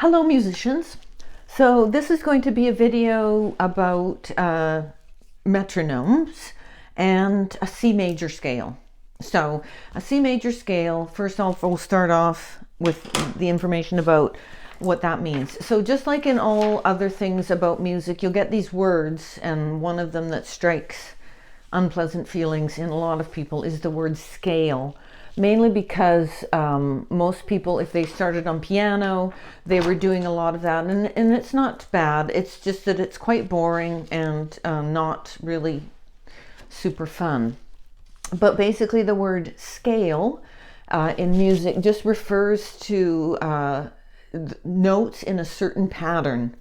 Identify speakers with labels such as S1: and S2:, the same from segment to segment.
S1: Hello musicians. So this is going to be a video about metronomes and a C major scale. So a C major scale, first off, we'll start off with the information about what that means. So just like in all other things about music, you'll get these words, and one of them that strikes unpleasant feelings in a lot of people is the word scale. Mainly because most people, if they started on piano, they were doing a lot of that, and it's not bad. It's just that it's quite boring and not really super fun. But basically the word scale in music just refers to notes in a certain pattern.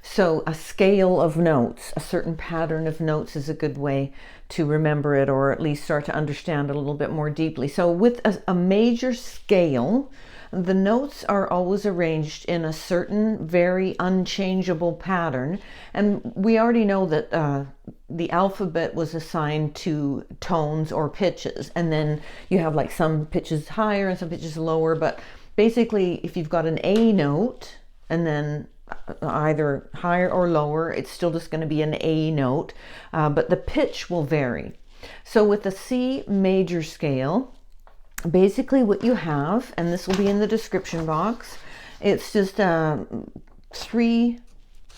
S1: So a scale of notes, a certain pattern of notes is a good way to remember it, or at least start to understand it a little bit more deeply. So with a major scale, the notes are always arranged in a certain very unchangeable pattern. And we already know that the alphabet was assigned to tones or pitches. And then you have like some pitches higher and some pitches lower. But basically, if you've got an A note and then either higher or lower, it's still just going to be an A note, but the pitch will vary. So with the C major scale, basically what you have, and this will be in the description box, it's just 3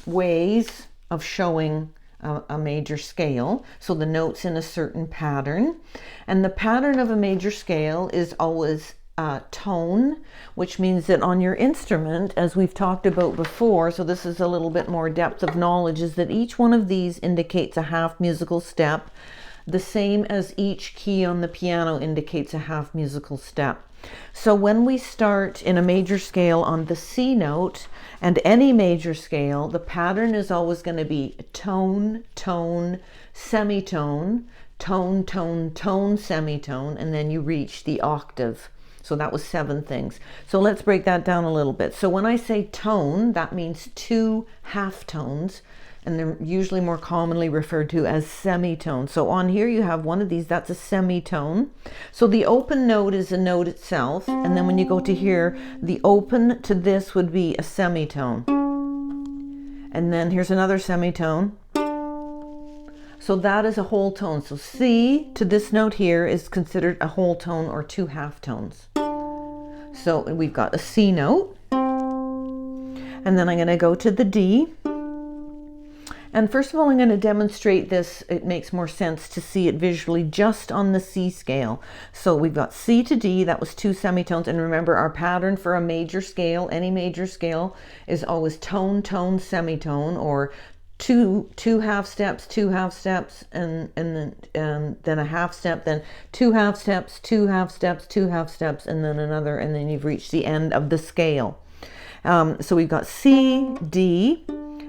S1: ways of showing a major scale. So the notes in a certain pattern, and the pattern of a major scale is always tone, which means that on your instrument, as we've talked about before, so this is a little bit more depth of knowledge, is that each one of these indicates a half musical step, the same as each key on the piano indicates a half musical step. So when we start in a major scale on the C note, and any major scale, the pattern is always going to be tone, tone, semitone, tone, tone, tone, semitone, and then you reach the octave. So that was 7 things. So let's break that down a little bit. So when I say tone, that means 2 half tones, and they're usually more commonly referred to as semitones. So on here you have one of these, that's a semitone. So the open note is a note itself, and then when you go to here, the open to this would be a semitone. And then here's another semitone. So that is a whole tone. So C to this note here is considered a whole tone or 2 half tones. So we've got a C note, and then I'm going to go to the D. And first of all, I'm going to demonstrate this. It makes more sense to see it visually just on the C scale. So we've got C to D, that was 2 semitones. And remember, our pattern for a major scale, any major scale, is always tone, tone, semitone, or two half steps, 2 half steps, and then a half step, then 2 half steps, 2 half steps, 2 half steps, and then another, and then you've reached the end of the scale. So we've got C, D.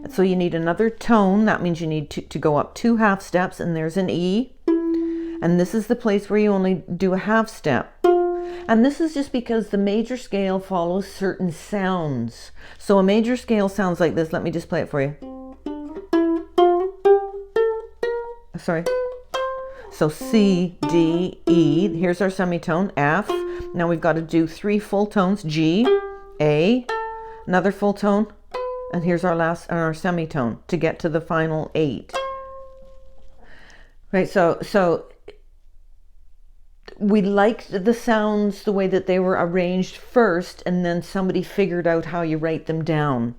S1: So you need another tone. That means you need to go up 2 half steps, and there's an E. And this is the place where you only do a half step. And this is just because the major scale follows certain sounds. So a major scale sounds like this. Let me just play it for you. Sorry. So C, D, E, here's our semitone, F. Now we've got to do 3 full tones, G, A, another full tone, and here's our semitone to get to the final 8. Right, so we liked the sounds the way that they were arranged first, and then somebody figured out how you write them down.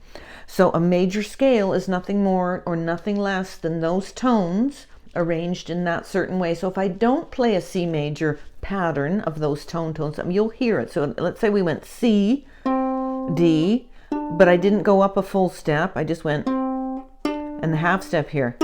S1: So a major scale is nothing more or nothing less than those tones arranged in that certain way. So if I don't play a C major pattern of those tones, you'll hear it. So let's say we went C, D, but I didn't go up a full step. I just went and the half step here.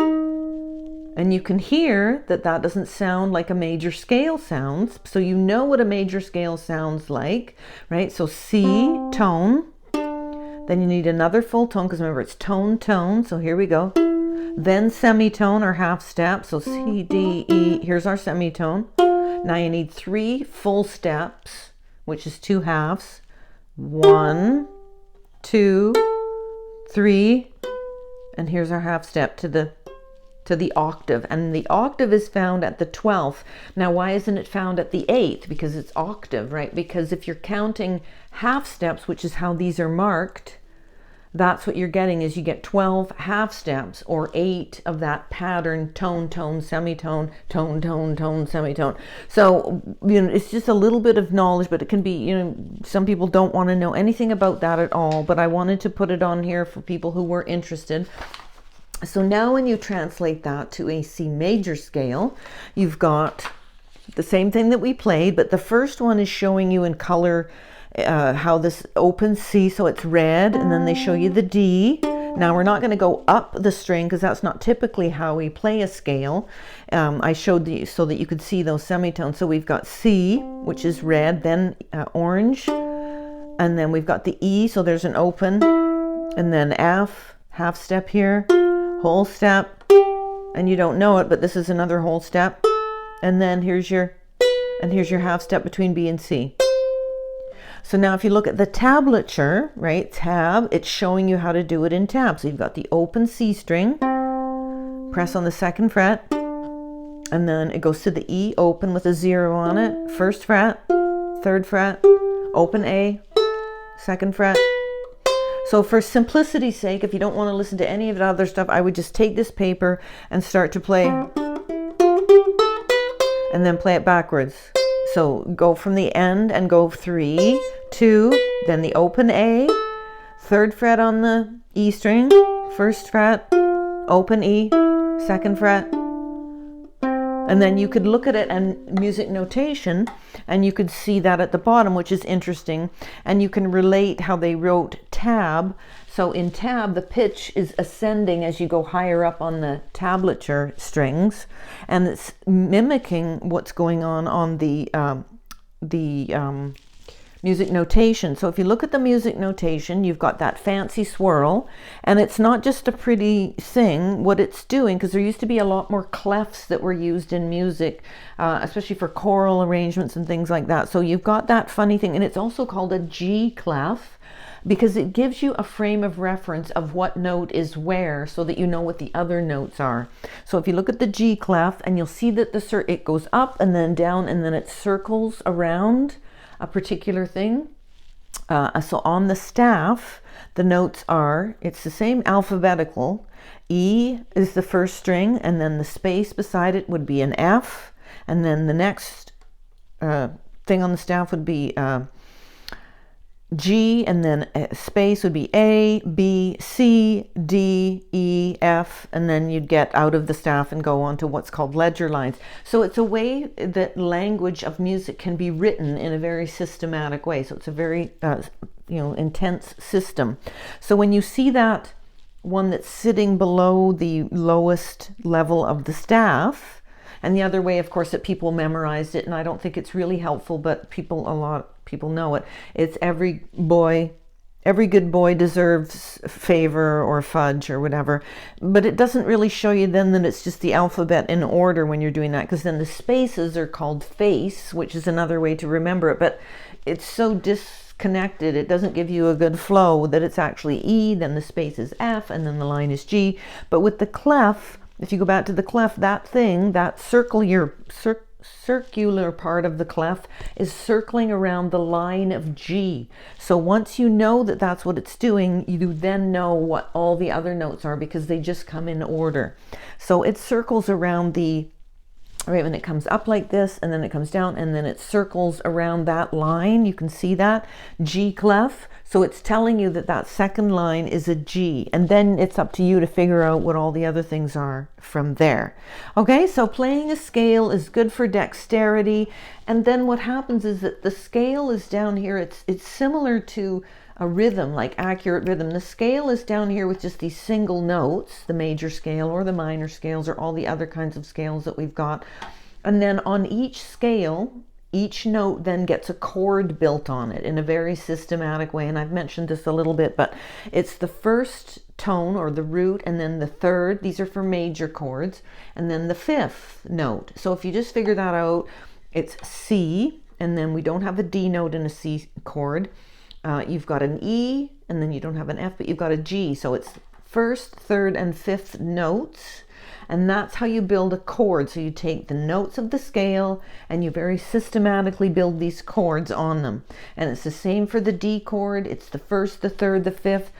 S1: And you can hear that that doesn't sound like a major scale sounds. So you know what a major scale sounds like, right? So C, tone. Then you need another full tone, because remember it's tone, tone. So here we go. Then semitone or half step. So C, D, E, here's our semitone. Now you need 3 full steps, which is 2 halves. 1, 2, 3, and here's our half step to the octave. And the octave is found at the 12th. Now why isn't it found at the 8th? Because it's octave, right? Because if you're counting half steps, which is how these are marked, that's what you're getting, is you get 12 half steps, or 8 of that pattern: tone, tone, semitone, tone, tone, tone, semitone. So, it's just a little bit of knowledge, but it can be, some people don't want to know anything about that at all, but I wanted to put it on here for people who were interested. So now when you translate that to a C major scale, you've got the same thing that we played, but the first one is showing you in color how this opens C, so it's red, and then they show you the D. Now we're not going to go up the string because that's not typically how we play a scale. I showed you so that you could see those semitones. So we've got C, which is red, then orange, and then we've got the E, so there's an open, and then F, half step here, whole step, and you don't know it, but this is another whole step, and then here's your half step between B and C. So now if you look at the tablature, right, tab, it's showing you how to do it in tab. So you've got the open C string, press on the 2nd fret, and then it goes to the E, open with a 0 on it, 1st fret, 3rd fret, open A, 2nd fret. So for simplicity's sake, if you don't want to listen to any of the other stuff, I would just take this paper and start to play, and then play it backwards. So go from the end and go 3, 2, then the open A, 3rd fret on the E string, 1st fret, open E, 2nd fret. And then you could look at it and music notation, and you could see that at the bottom, which is interesting. And you can relate how they wrote tab. So in tab, the pitch is ascending as you go higher up on the tablature strings, and it's mimicking what's going on the music notation. So if you look at the music notation, you've got that fancy swirl, and it's not just a pretty thing. What it's doing, because there used to be a lot more clefs that were used in music, especially for choral arrangements and things like that. So you've got that funny thing, and it's also called a G clef, because it gives you a frame of reference of what note is where, so that you know what the other notes are. So if you look at the G clef, and you'll see that it goes up and then down, and then it circles around a particular thing. So on the staff, the notes are, it's the same alphabetical. E is the first string, and then the space beside it would be an F, and then the next thing on the staff would be G, and then space would be A, B, C, D, E, F, and then you'd get out of the staff and go on to what's called ledger lines. So it's a way that language of music can be written in a very systematic way. So it's a very intense system. So when you see that one that's sitting below the lowest level of the staff, and the other way, of course, that people memorized it, and I don't think it's really helpful, but a lot of people know it. It's every good boy deserves favor or fudge or whatever. But it doesn't really show you then that it's just the alphabet in order when you're doing that, because then the spaces are called face, which is another way to remember it. But it's so disconnected, it doesn't give you a good flow, that it's actually E, then the space is F, and then the line is G. But with the clef, if you go back to the clef, that circular part of the clef is circling around the line of G. So once you know that that's what it's doing, you then know what all the other notes are, because they just come in order. So it circles around right when it comes up like this, and then it comes down, and then it circles around that line. You can see that G clef. So it's telling you that that second line is a G, and then it's up to you to figure out what all the other things are from there. Okay, so playing a scale is good for dexterity, and then what happens is that the scale is down here. It's similar to a rhythm, like accurate rhythm. The scale is down here with just these single notes, the major scale or the minor scales or all the other kinds of scales that we've got. And then on each scale, each note then gets a chord built on it in a very systematic way. And I've mentioned this a little bit, but it's the first tone or the root, and then the third, these are for major chords, and then the fifth note. So if you just figure that out, it's C, and then we don't have a D note in a C chord. You've got an E, and then you don't have an F, but you've got a G. So it's first, third, and fifth notes. And that's how you build a chord. So you take the notes of the scale and you very systematically build these chords on them. And it's the same for the D chord. It's the first, the third, the fifth.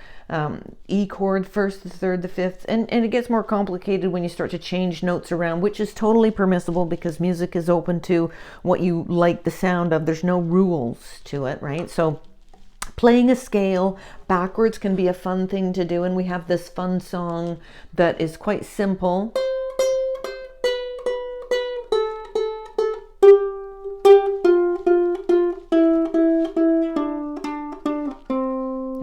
S1: E chord, first, the third, the fifth. And it gets more complicated when you start to change notes around, which is totally permissible because music is open to what you like the sound of. There's no rules to it, right? So playing a scale backwards can be a fun thing to do, and we have this fun song that is quite simple.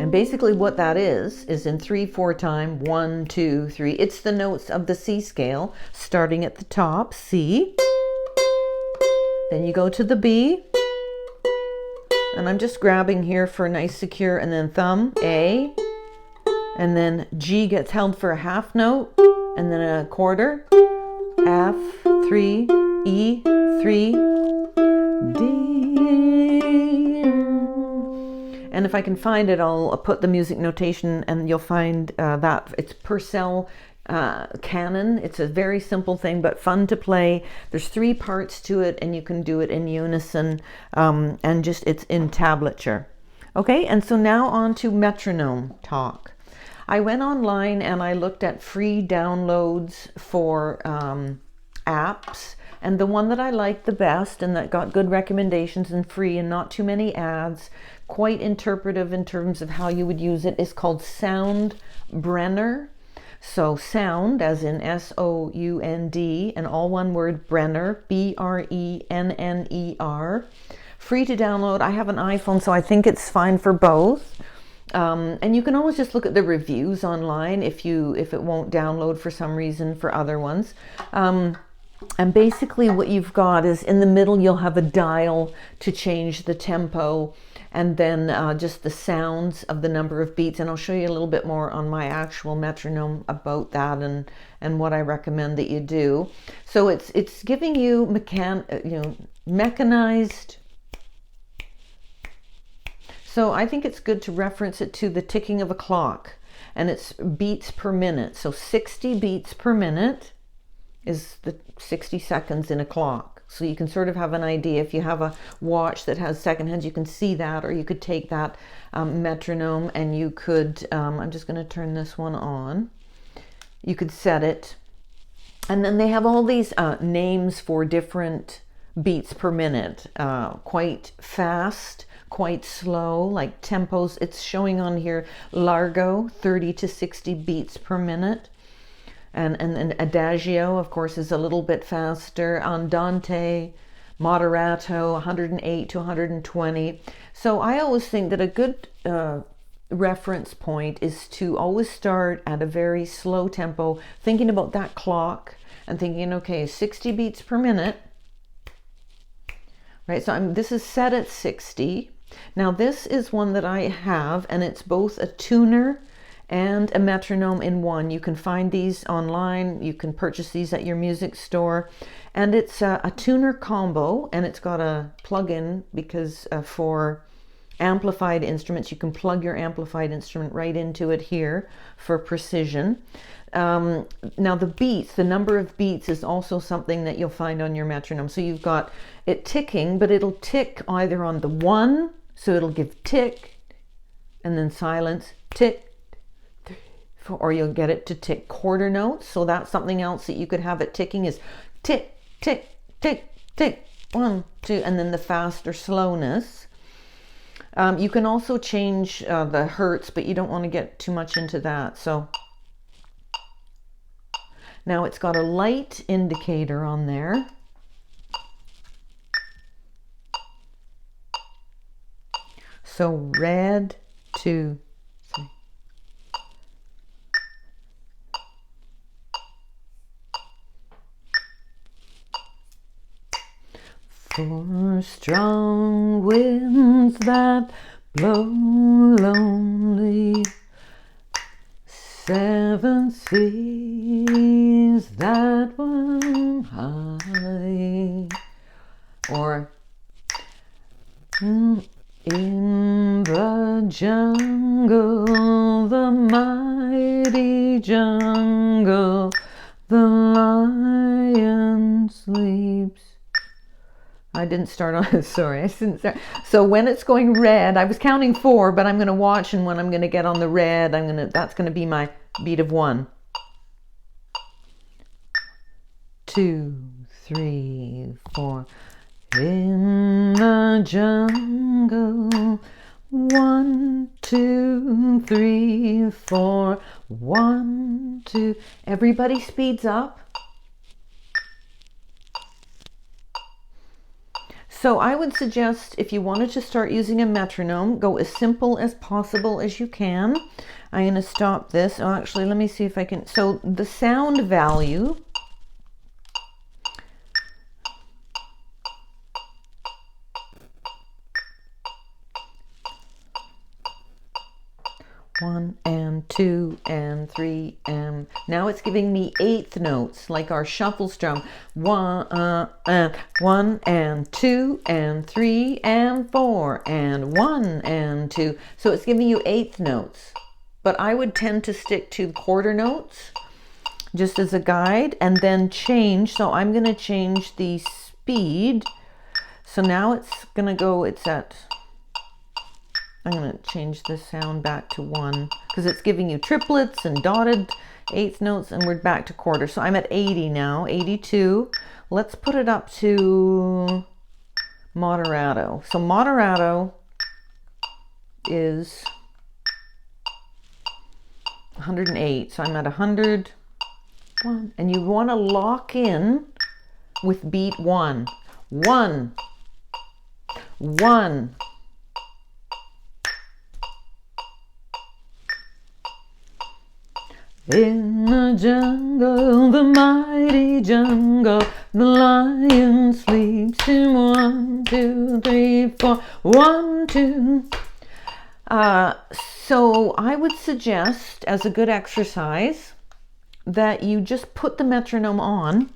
S1: And basically what that is in 3/4 time, 1, 2, 3. It's the notes of the C scale, starting at the top, C. Then you go to the B. And I'm just grabbing here for a nice secure, and then thumb, A, and then G gets held for a half note, and then a quarter, F, 3, E, 3, D. And if I can find it, I'll put the music notation, and you'll find that it's Purcell Canon. It's a very simple thing, but fun to play. There's 3 parts to it, and you can do it in unison, and just it's in tablature. Okay, and so now on to metronome talk. I went online and I looked at free downloads for apps, and the one that I liked the best and that got good recommendations and free and not too many ads, quite interpretive in terms of how you would use it, is called Soundbrenner. So sound, as in S-O-U-N-D, and all one word, Brenner, B-R-E-N-N-E-R. Free to download. I have an iPhone, so I think it's fine for both. And you can always just look at the reviews online if it won't download for some reason for other ones. And basically what you've got is in the middle you'll have a dial to change the tempo, and then just the sounds of the number of beats. And I'll show you a little bit more on my actual metronome about that and what I recommend that you do. So it's giving you mechanized. So I think it's good to reference it to the ticking of a clock, and it's beats per minute. So 60 beats per minute is the 60 seconds in a clock. So you can sort of have an idea. If you have a watch that has second hands, you can see that, or you could take that metronome and you could, I'm just going to turn this one on. You could set it. And then they have all these names for different beats per minute, quite fast, quite slow, like tempos. It's showing on here largo, 30 to 60 beats per minute. And adagio, of course, is a little bit faster. Andante, moderato, 108 to 120. So I always think that a good reference point is to always start at a very slow tempo, thinking about that clock and thinking, okay, 60 beats per minute. Right, so this is set at 60. Now this is one that I have, and it's both a tuner and a metronome in one. You can find these online. You can purchase these at your music store. And it's a tuner combo, and it's got a plug-in because for amplified instruments, you can plug your amplified instrument right into it here for precision. Now the beats, the number of beats is also something that you'll find on your metronome. So you've got it ticking, but it'll tick either on the 1, so it'll give tick, and then silence, tick, or you'll get it to tick quarter notes. So that's something else that you could have it ticking is tick, tick, tick, tick, 1, 2, and then the faster slowness. You can also change the hertz, but you don't want to get too much into that. So now it's got a light indicator on there. So red, 2, 3. For strong winds that blow lonely, 7 seas that run high, or in the jungle jungle, the mighty jungle, the lion sleeps. I didn't start on it, sorry, I didn't start. So when it's going red, I was counting 4, but I'm going to watch, and when I'm going to get on the red, that's going to be my beat of 1. 2, 3, 4. In the jungle, 1, 2, 3, 4. 1, 2. Everybody speeds up. So I would suggest, if you wanted to start using a metronome, go as simple as possible as you can. I'm going to stop this. Oh, actually, let me see if I can. So the sound value, one and 2 and 3 and now it's giving me 8th notes like our shuffle strum. 1 and 2 and 3 and 4 and 1 and 2. So it's giving you 8th notes. But I would tend to stick to quarter notes just as a guide and then change. So I'm going to change the speed. So now it's going to go, I'm going to change the sound back to 1 because it's giving you triplets and dotted 8th notes, and we're back to quarter. So I'm at 80 now, 82. Let's put it up to moderato. So moderato is 108. So I'm at 100. And you want to lock in with beat 1. 1, 1. In the jungle, the mighty jungle, the lion sleeps in 1, 2, 3, 4. 1, 2. So I would suggest, as a good exercise, that you just put the metronome on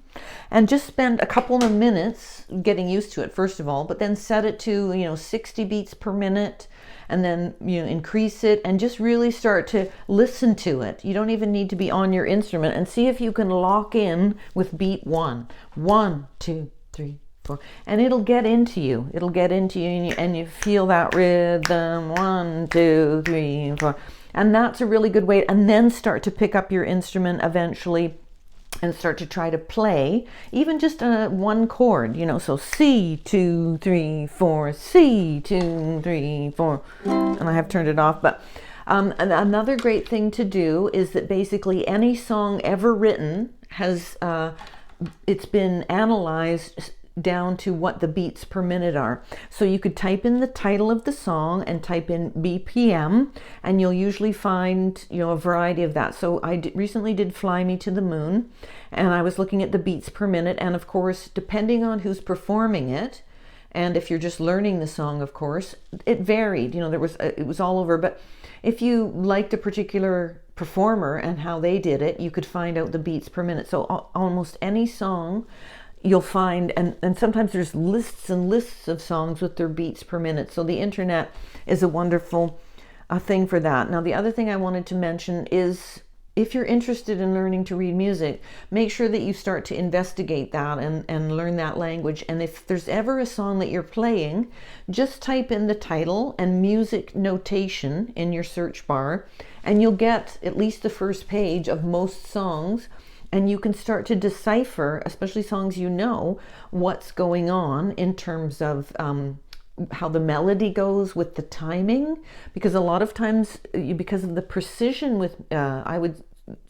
S1: and just spend a couple of minutes getting used to it, first of all, but then set it to, 60 beats per minute, and then, increase it and just really start to listen to it. You don't even need to be on your instrument, and see if you can lock in with beat 1. 1, 2, 3, 4. And it'll get into you. It'll get into you, and you feel that rhythm. 1, 2, 3, 4. And that's a really good way. And then start to pick up your instrument eventually and start to try to play even just one chord, so C, 2, 3, 4, C, 2, 3, 4. And I have turned it off, but another great thing to do is that basically any song ever written has, it's been analyzed down to what the beats per minute are. So you could type in the title of the song and type in BPM, and you'll usually find, a variety of that. So I recently did Fly Me to the Moon, and I was looking at the beats per minute, and of course, depending on who's performing it, and if you're just learning the song, of course, it varied. It was all over. But if you liked a particular performer and how they did it, you could find out the beats per minute. So almost any song you'll find, and sometimes there's lists and lists of songs with their beats per minute. So the internet is a wonderful thing for that. Now, the other thing I wanted to mention is, if you're interested in learning to read music, make sure that you start to investigate that and learn that language. And if there's ever a song that you're playing, just type in the title and music notation in your search bar, and you'll get at least the first page of most songs. And you can start to decipher, especially songs what's going on in terms of how the melody goes with the timing. Because a lot of times, because of the precision with, I would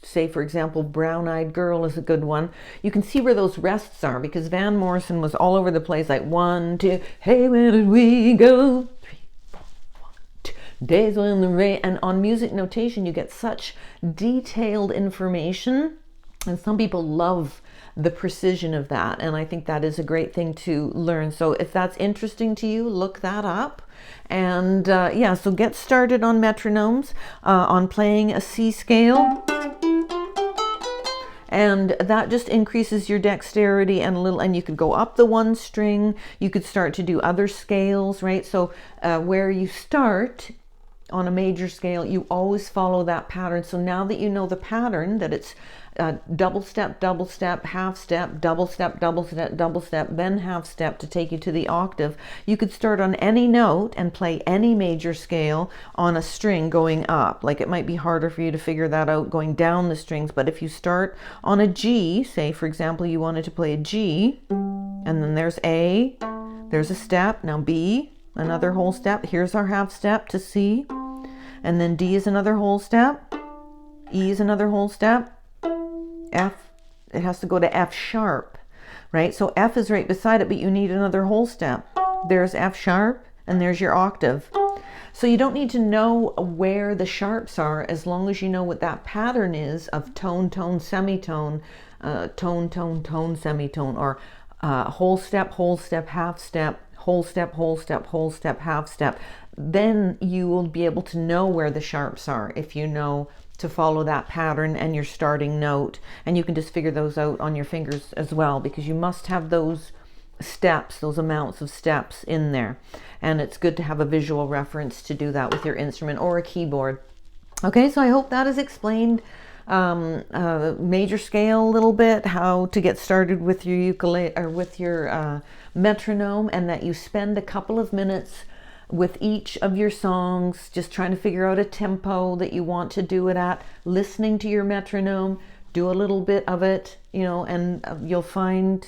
S1: say, for example, Brown Eyed Girl is a good one. You can see where those rests are, because Van Morrison was all over the place, like 1, 2, hey, where did we go? 3, 4, 1, 2, days when the rain. And on music notation, you get such detailed information. And some people love the precision of that. And I think that is a great thing to learn. So if that's interesting to you, look that up. And so get started on metronomes, on playing a C scale. And that just increases your dexterity and you could go up the 1 string. You could start to do other scales, right? So where you start on a major scale, you always follow that pattern. So now that you know the pattern, that it's double step, half step, double step, double step, then half step to take you to the octave, you could start on any note and play any major scale on a string going up. Like, it might be harder for you to figure that out going down the strings, but if you start on a G, say for example you wanted to play a G, and then there's A, there's a step, now B, another whole step, here's our half step to C, and then D is another whole step, E is another whole step, F, it has to go to F sharp, right? So F is right beside it, but you need another whole step. There's F sharp, and there's your octave. So you don't need to know where the sharps are, as long as you know what that pattern is of tone, tone, semitone, tone, tone, tone, semitone, or whole step, half step, whole step, whole step, half step. Then you will be able to know where the sharps are if you know to follow that pattern and your starting note. And you can just figure those out on your fingers as well, because you must have those steps, those amounts of steps in there. And it's good to have a visual reference to do that with your instrument or a keyboard. Okay, so I hope that has explained major scale a little bit, how to get started with your ukulele or with your metronome, and that you spend a couple of minutes with each of your songs just trying to figure out a tempo that you want to do it at, listening to your metronome, do a little bit of it, you know, and you'll find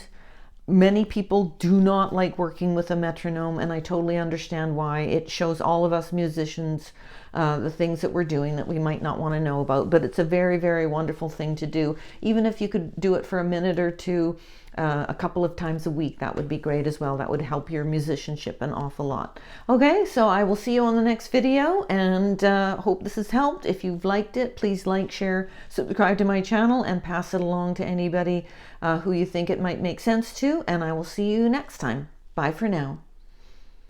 S1: many people do not like working with a metronome, and I totally understand why. It shows all of us musicians the things that we're doing that we might not want to know about, but it's a very, very wonderful thing to do. Even if you could do it for a minute or two, a couple of times a week, that would be great as well. That would help your musicianship an awful lot. Okay, so I will see you on the next video, and hope this has helped. If you've liked it, please like, share, subscribe to my channel, and pass it along to anybody who you think it might make sense to, and I will see you next time. Bye for now.